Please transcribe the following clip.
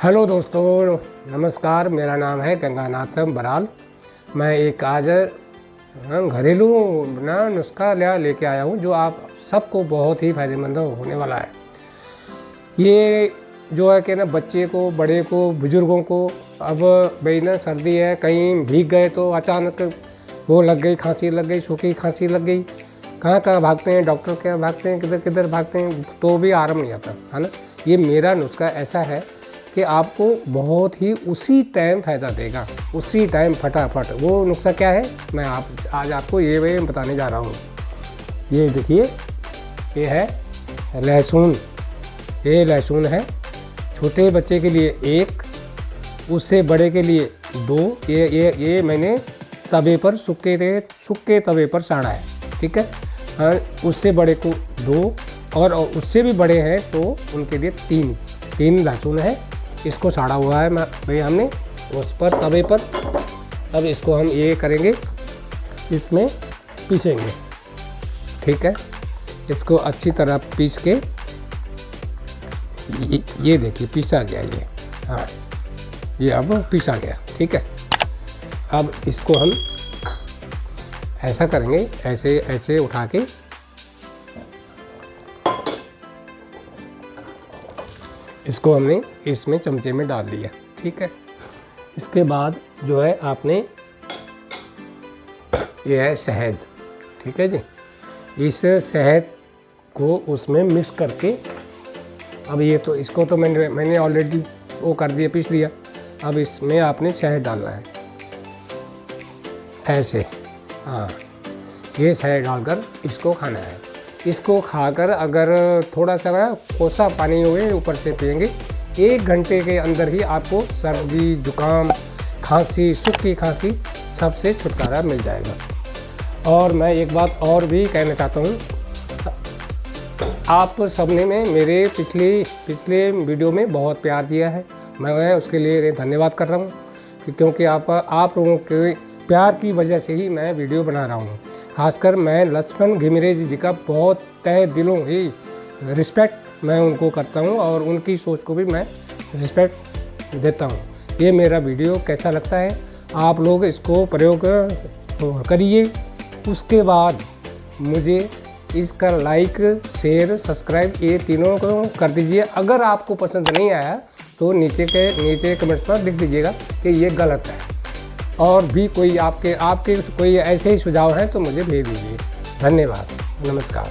Hello दोस्तों, नमस्कार। मेरा नाम है गंगानाथ बराल। मैं एक आज घरेलू नुस्खा लेके आया हूँ जो आप सबको बहुत ही फ़ायदेमंद होने वाला है। ये जो है कि ना बच्चे को, बड़े को, बुज़ुर्गों को, अब भाई ना सर्दी है, कहीं भीग गए तो अचानक वो लग गई, खांसी लग गई, सूखी खांसी लग गई, कहाँ कहाँ भागते हैं, डॉक्टर के भागते हैं, किधर किधर भागते हैं, तो भी आराम नहीं आता है ना। ये मेरा नुस्खा ऐसा है कि आपको बहुत ही उसी टाइम फ़ायदा देगा, उसी टाइम फटाफट। वो नुस्खा क्या है, मैं आज आपको ये बताने जा रहा हूँ। ये देखिए, ये है लहसुन। ये लहसुन है। छोटे बच्चे के लिए 1, उससे बड़े के लिए 2। ये मैंने तवे पर सूखे तवे पर साड़ा है, ठीक है। और उससे बड़े को 2 और उससे भी बड़े हैं तो उनके लिए 3 लहसुन है। इसको साड़ा हुआ है भाई हमने उस पर, तवे पर। अब इसको हम ये करेंगे, इसमें पीसेंगे, ठीक है। इसको अच्छी तरह पीस के, ये देखिए पीसा गया ये, हाँ ये अब पीसा गया, ठीक है। अब इसको हम ऐसा करेंगे, ऐसे उठा के इसको हमने इसमें चमचे में डाल दिया, ठीक है। इसके बाद जो है आपने, ये है शहद, ठीक है जी। इस शहद को उसमें मिक्स करके, अब ये तो इसको तो मैंने ऑलरेडी वो कर दिया, पीस दिया। अब इसमें आपने शहद डालना है ऐसे, हाँ ये शहद डालकर इसको खाना है। इसको खाकर अगर थोड़ा सा कोसा पानी हुए ऊपर से पिएंगे, 1 घंटे के अंदर ही आपको सर्दी, जुकाम, खांसी, सूखी खांसी सबसे छुटकारा मिल जाएगा। और मैं एक बात और भी कहना चाहता हूँ, आप सबने में मेरे पिछले वीडियो में बहुत प्यार दिया है, मैं उसके लिए धन्यवाद कर रहा हूँ, क्योंकि आप लोगों के प्यार की वजह से ही मैं वीडियो बना रहा हूँ। खासकर मैं लक्ष्मण घिमिरे जी का बहुत तहे दिलों ही रिस्पेक्ट मैं उनको करता हूँ और उनकी सोच को भी मैं रिस्पेक्ट देता हूँ। ये मेरा वीडियो कैसा लगता है, आप लोग इसको प्रयोग करिए। उसके बाद मुझे इसका लाइक, शेयर, सब्सक्राइब ये तीनों को कर दीजिए। अगर आपको पसंद नहीं आया तो नीचे कमेंट्स पर लिख दीजिएगा कि ये गलत है। और भी कोई आपके कोई ऐसे ही सुझाव हैं तो मुझे भेज दीजिए। धन्यवाद, नमस्कार।